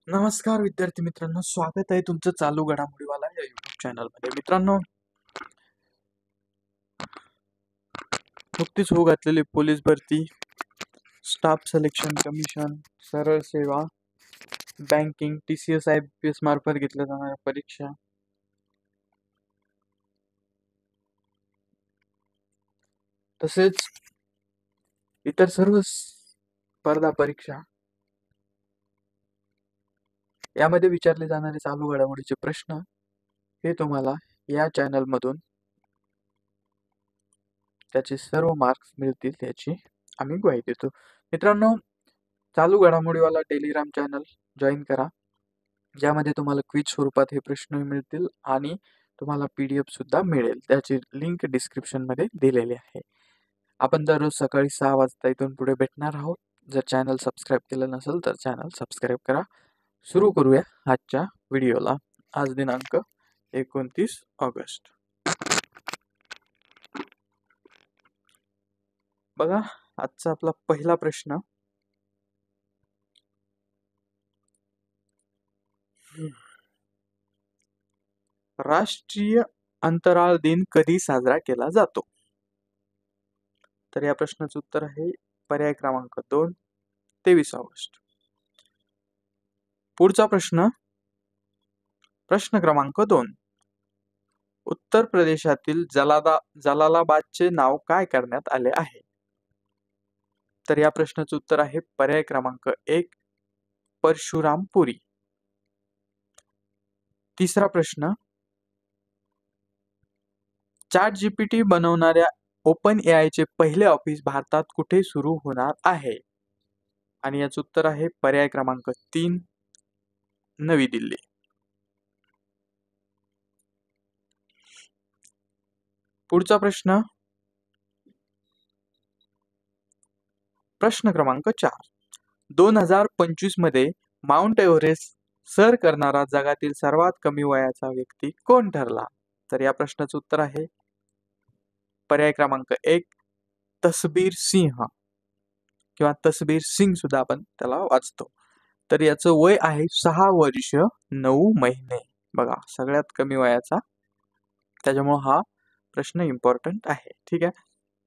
नमस्कार विद्यार्थी मित्रांनो, स्वागत आहे तुमचं चालू घडामोडीवाला या युट्यूब चॅनलमध्ये. मित्रांनो, नुकतीच होऊ घातलेली पोलीस भरती, स्टाफ सिलेक्शन कमिशन, सरळ सेवा, बँकिंग, TCS IPS मार्फत घेतल्या जाणाऱ्या परीक्षा, तसेच इतर सर्व स्पर्धा परीक्षा यामध्ये विचारले जाणारे चालू घडामोडीचे प्रश्न हे तुम्हाला या चॅनलमधून त्याचे सर्व मार्क्स मिळतील याची आम्ही ग्वाही देतो. मित्रांनो, चालू घडामोडीवाला टेलिग्राम चॅनल जॉईन करा, ज्यामध्ये तुम्हाला क्विज स्वरूपात हे प्रश्न मिळतील आणि तुम्हाला PDF सुद्धा मिळेल. त्याची लिंक डिस्क्रिप्शनमध्ये दिलेली आहे. आपण दररोज सकाळी 6 वाजता इथून पुढे भेटणार आहोत. जर चॅनल सबस्क्राईब केलं नसेल तर चॅनल सबस्क्राईब करा. सुरू करूया आजच्या व्हिडिओला. आज दिनांक 29 ऑगस्ट. बघा, आजचा आपला पहिला प्रश्न. राष्ट्रीय अंतराळ दिन कधी साजरा केला जातो? तर या प्रश्नाचं उत्तर आहे पर्याय क्रमांक 2, 23 ऑगस्ट. पुढचा प्रश्न क्रमांक 2. उत्तर प्रदेशातील जलालाबादचे नाव काय करण्यात आले आहे? तर या प्रश्नाचं उत्तर आहे पर्याय क्रमांक 1, परशुरामपुरी. तिसरा प्रश्न. ChatGPT बनवणाऱ्या OpenAI चे पहिले ऑफिस भारतात कुठे सुरू होणार आहे? आणि याचं उत्तर आहे पर्याय क्रमांक 3, नवी दिल्ली. पुढचा प्रश्न क्रमांक 4. 2025 मध्ये माउंट एव्हरेस्ट सर करणारा जगातील सर्वात कमी वयाचा व्यक्ती कोण ठरला? तर या प्रश्नाचं उत्तर आहे पर्याय क्रमांक 1, तसबीर सिंह किंवा तसबीर सिंग सुद्धा आपण त्याला वाचतो. तर याचं वय आहे 6 वर्ष 9 महिने. बघा, सगळ्यात कमी वयाचा, त्याच्यामुळे हा प्रश्न इम्पॉर्टंट आहे. ठीक आहे,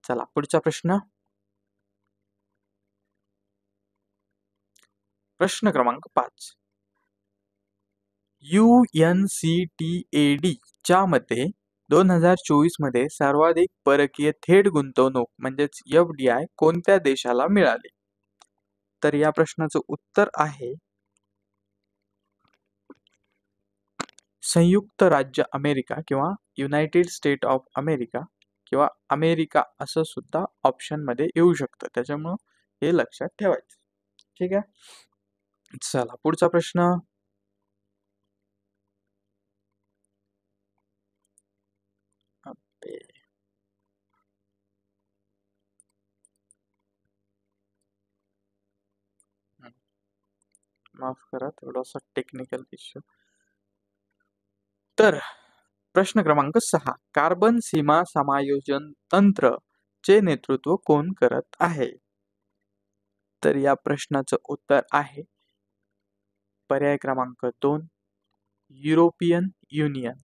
चला पुढचा प्रश्न क्रमांक 5. UNCTAD च्या मते 2024 मध्ये सर्वाधिक परकीय थेट गुंतवणूक म्हणजेच FDI कोणत्या देशाला मिळाले? तर या प्रश्नाचं उत्तर आहे संयुक्त राज्य अमेरिका किंवा युनायटेड स्टेट ऑफ अमेरिका किंवा अमेरिका असं सुद्धा ऑप्शन मध्ये येऊ शकतं. त्याच्यामुळं हे लक्षात ठेवायचं. ठीक आहे, चला पुढचा प्रश्न माफ करा, थोडासा टेक्निकल इश्यू. तर प्रश्न क्रमांक 6. कार्बन सीमा समायोजन तंत्र चे नेतृत्व कोण करत आहे? तर या प्रश्नाचं उत्तर आहे पर्याय क्रमांक 2, युरोपियन युनियन.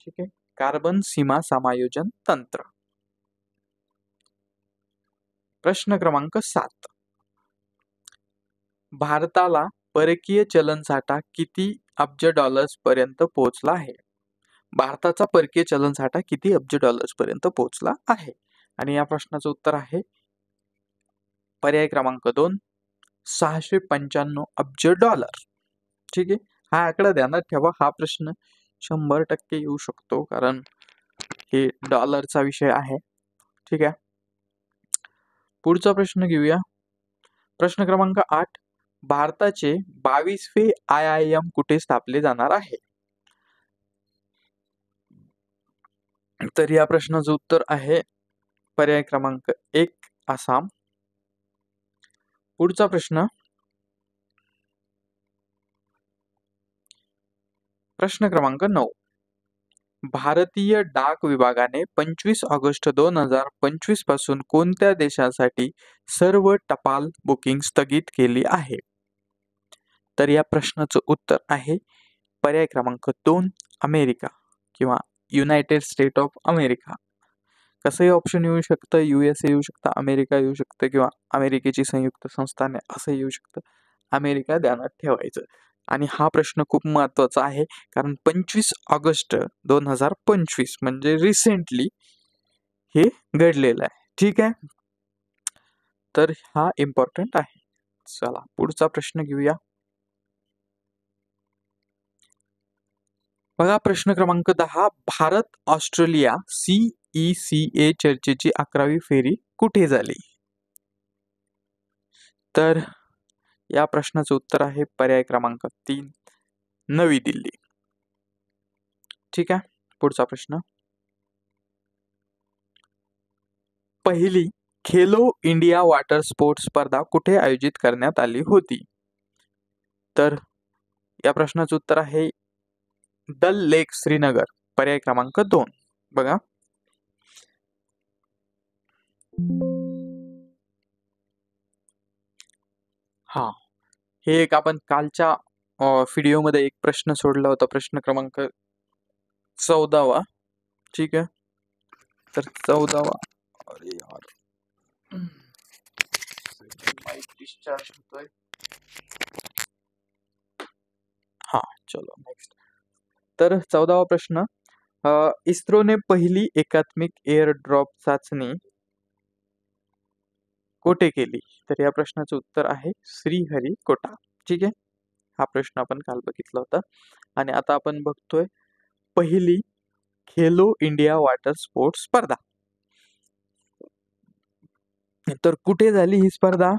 ठीक आहे, कार्बन सीमा समायोजन तंत्र. प्रश्न क्रमांक 7. भारताला परकीय चलन साठा किती अब्ज डॉलर्स पर्यंत पोहोचला आहे? भारताचा परकीय चलन साठा किती अब्ज डॉलर्स पर्यंत पोहोचला आहे? आणि या प्रश्नाचं उत्तर आहे पर्याय क्रमांक 2, 695 अब्ज डॉलर. ठीक आहे, हा आकडा ध्यानात ठेवा. हा प्रश्न 100% येऊ शकतो, कारण हे डॉलरचा विषय आहे. ठीक आहे, पुढचा प्रश्न घेऊया. प्रश्न क्रमांक 8. भारताचे 22वे IIM कुठे स्थापले जाणार आहे? तर या प्रश्नाचं उत्तर आहे पर्याय क्रमांक 1, आसाम. पुढचा प्रश्न क्रमांक 9. भारतीय डाक विभागाने 25 ऑगस्ट 2025 पासून कोणत्या देशासाठी सर्व टपाल बुकिंग स्थगित केली आहे? तर या प्रश्नाचं उत्तर आहे पर्याय क्रमांक 2 अमेरिका किंवा युनायटेड स्टेट ऑफ अमेरिका. कसंही ऑप्शन येऊ शकतं, USA येऊ शकतं, अमेरिका येऊ शकतं किंवा अमेरिकेची संयुक्त संस्थाने असं येऊ शकतं. अमेरिका ध्यानात ठेवायचं. आणि हा प्रश्न खूप महत्त्वाचा आहे कारण 25 ऑगस्ट 2025 म्हणजे रिसेंटली हे घडलेलं आहे. ठीक आहे, तर हा इम्पॉर्टंट आहे. चला पुढचा प्रश्न घेऊया. बघा प्रश्न क्रमांक 10. भारत ऑस्ट्रेलिया CECA चर्चेची 11वी फेरी कुठे झाली? तर या प्रश्नाचं उत्तर आहे पर्याय क्रमांक 3 नवी दिल्ली. ठीक आहे, पुढचा प्रश्न. पहिली खेलो इंडिया वॉटर स्पोर्ट्स स्पर्धा कुठे आयोजित करण्यात आली होती? तर या प्रश्नाचं उत्तर आहे दल लेक श्रीनगर, पर्याय क्रमांक 2. बघा हा, हे एक आपण कालच्या व्हिडिओमध्ये एक प्रश्न सोडला होता, प्रश्न क्रमांक 14वा. ठीक आहे, तर 14वा. अरे यार माइक डिस्चार्ज होतोय. हा चलो नेक्स्ट. तर 14वा प्रश्न. इस्रोने पहिली एकात्मिक एअर ड्रॉप चाचणी कोठे केली? तर या प्रश्नाचं उत्तर आहे श्रीहरिकोटा. ठीक आहे, हा प्रश्न आपण काल बघितला होता. आणि आता आपण बघतोय पहिली खेलो इंडिया वॉटर स्पोर्ट्स स्पर्धा. तर कुठे झाली ही स्पर्धा?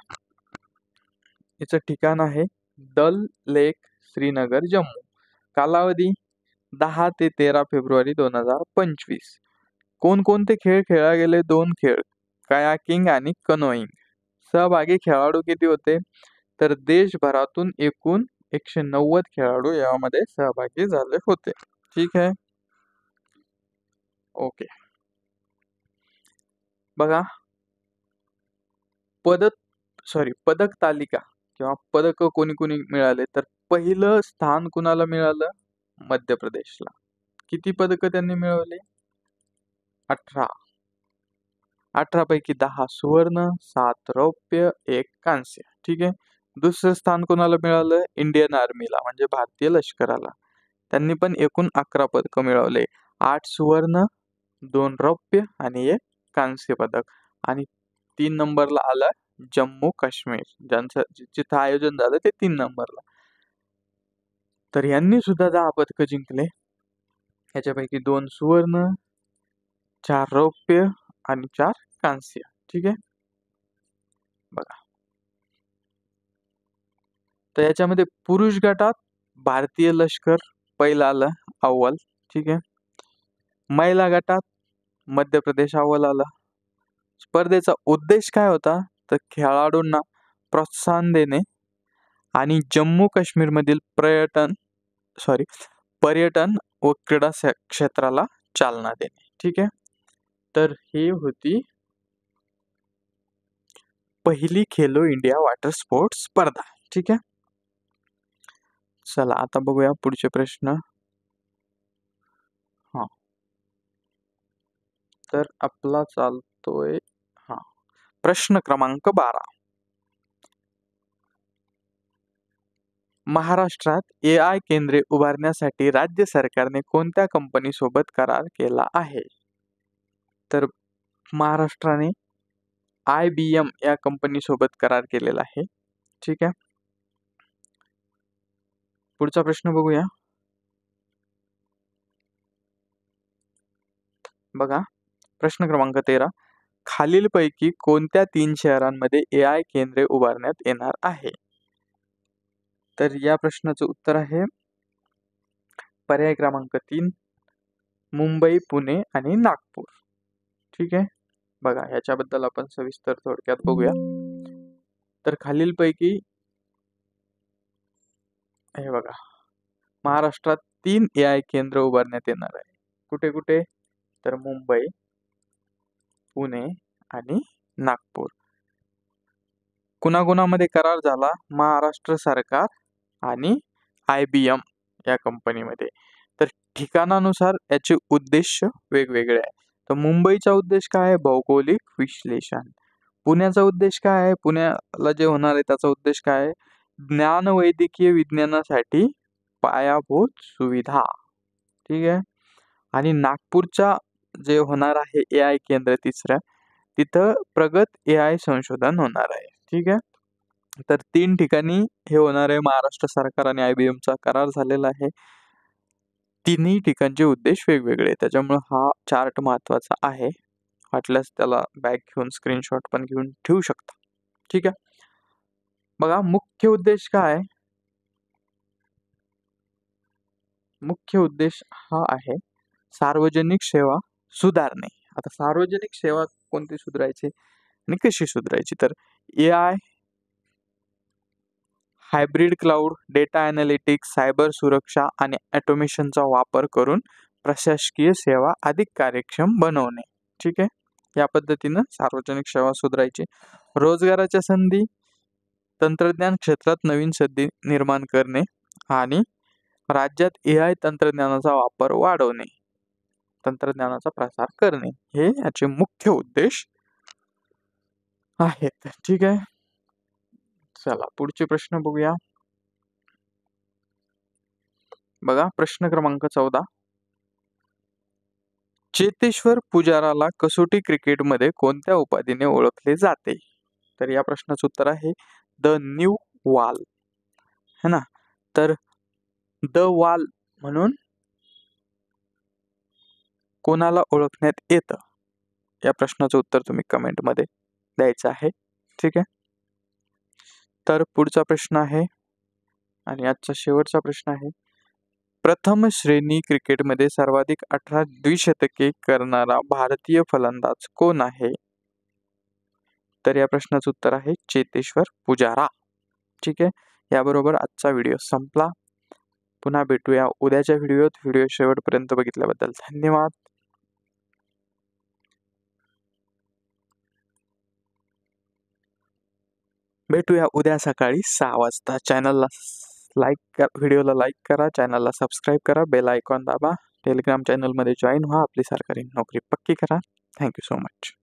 याचं ठिकाण आहे दल लेक श्रीनगर जम्मू. कालावधी 10 ते 13 फेब्रुवारी 2025. कोणकोणते खेळ खेळले गेले? 2 खेळ, कायाकिंग आणि कनोईंग. सहभागी खेळाडू किती होते? तर देशभरातून एकूण 190 खेळाडू यामध्ये सहभागी झाले होते. ठीक आहे, ओके. बघा पदक तालिका किंवा पदक कोणी कोणी मिळाले, तर पहिलं स्थान कुणाला मिळालं? मध्य प्रदेशला. किती पदक त्यांनी मिळवले? 18. 18 पैकी 10 सुवर्ण, 7 रौप्य, 1 कांस्य. ठीक आहे, दुसरं स्थान कोणाला मिळालं? इंडियन आर्मीला म्हणजे भारतीय लष्कराला. त्यांनी पण एकूण 11 पदक मिळवले. 8 सुवर्ण, 2 रौप्य आणि 1 कांस्य पदक. आणि 3 नंबरला आलं जम्मू काश्मीर, ज्यांचं जिथं आयोजन झालं ते 3 नंबरला. तर यांनी सुद्धा 10 पदक जिंकले. याच्यापैकी 2 सुवर्ण, 4 रौप्य आणि 4 कांस्य. ठीक आहे, बघा. तर याच्यामध्ये पुरुष गटात भारतीय लष्कर पहिला आलं, अव्वल. ठीक आहे, महिला गटात मध्य प्रदेश अव्वल आला. स्पर्धेचा उद्देश काय होता? तर खेळाडूंना प्रोत्साहन देणे आणि जम्मू काश्मीर मधील पर्यटन व क्रीडा क्षेत्राला चालना देणे. ठीक आहे, तर ही होती पहिली खेलो इंडिया वॉटर स्पोर्ट्स स्पर्धा. ठीक आहे, चला आता बघूया पुढचे प्रश्न. हा, तर आपला चालतोय प्रश्न क्रमांक 12. महाराष्ट्रात AI केंद्रे उभारण्यासाठी राज्य सरकारने कोणत्या कंपनी सोबत करार केला आहे? तर महाराष्ट्राने IBM या कंपनी सोबत करार केलेला आहे. ठीक आहे, पुढचा प्रश्न बघूया. बघा प्रश्न क्रमांक 13. खालीलपैकी कोणत्या 3 शहरांमध्ये AI केंद्रे उभारण्यात येणार आहे? तर या प्रश्नाचं उत्तर आहे पर्याय क्रमांक 3 मुंबई, पुणे आणि नागपूर. ठीक आहे, बघा ह्याच्याबद्दल आपण सविस्तर थोडक्यात बघूया. तर खालीलपैकी हे बघा महाराष्ट्रात 3 AI केंद्र उभारण्यात येणार आहे. कुठे कुठे? तर मुंबई, पुणे आणि नागपूर. कुणाकुणामध्ये करार झाला? महाराष्ट्र सरकार आणि IBM या कंपनीमध्ये. तर ठिकाणानुसार याचे उद्देश वेगवेगळे आहे. तर मुंबईचा उद्देश काय आहे? भौगोलिक विश्लेषण. पुण्याचा उद्देश काय आहे? पुण्याला जे होणार आहे त्याचा उद्देश काय आहे? ज्ञानवैद्यकीय विज्ञानासाठी पायाभूत सुविधा. ठीक आहे. आणि नागपूरचा जे होणार आहे AI केंद्र तिसऱ्या, तिथं प्रगत AI संशोधन होणार आहे. ठीक आहे. तर 3 ठिकाणी हे होणार आहे. महाराष्ट्र सरकार आणि IBMचा करार झालेला आहे. तिन्ही ठिकाणचे उद्देश वेगवेगळे आहेत. त्याच्यामुळे हा चार्ट महत्त्वाचा आहे. वाटल्यास त्याला बॅक घेऊन स्क्रीनशॉट पण घेऊन ठेवू शकता. ठीक आहे. बघा मुख्य उद्देश काय आहे? मुख्य उद्देश हा आहे सार्वजनिक सेवा सुधारणे. आता सार्वजनिक सेवा कोणती सुधारायची आणि कशी सुधारायची? तर AI, hybrid cloud, data analytics, cyber सुरक्षा आणि ऑटोमेशनचा वापर करून प्रशासकीय सेवा अधिक कार्यक्षम बनवणे. ठीक आहे. या पद्धतीनं सार्वजनिक सेवा सुधारायची. रोजगाराच्या संधी, तंत्रज्ञान क्षेत्रात नवीन संधी निर्माण करणे आणि राज्यात AI तंत्रज्ञानाचा वापर वाढवणे, तंत्रज्ञानाचा प्रसार करणे, हे याचे मुख्य उद्देश आहेत. ठीक आहे. चला पुढचे प्रश्न बघूया. बघा प्रश्न क्रमांक 14. चेतेश्वर पुजाराला कसोटी क्रिकेटमध्ये कोणत्या उपाधीने ओळखले जाते? तर या प्रश्नाचं उत्तर आहे द न्यू वाल. है ना. तर द वाल म्हणून कोणाला ओळखण्यात येतं? या प्रश्नाचं उत्तर तुम्ही कमेंटमध्ये द्यायचं आहे. ठीक आहे. तर पुढचा प्रश्न आहे आणि आजचा शेवटचा प्रश्न आहे. प्रथम श्रेणी क्रिकेटमध्ये सर्वाधिक 18 द्विशतके करणारा भारतीय फलंदाज कोण आहे? तर या प्रश्नाचं उत्तर आहे चेतेश्वर पुजारा. ठीक आहे. याबरोबर आजचा व्हिडिओ संपला. पुन्हा भेटूया उद्याच्या व्हिडिओत. व्हिडिओ शेवटपर्यंत बघितल्याबद्दल धन्यवाद. भेटूया उद्या सकाळी 6 वाजता. चॅनलला लाईक करा, व्हिडिओला लाईक करा, चॅनलला सबस्क्राईब करा, बेल आयकॉन दाबा, टेलिग्राम चॅनलमध्ये जॉईन व्हा, आपली सरकारी नोकरी पक्की करा. Thank you so much.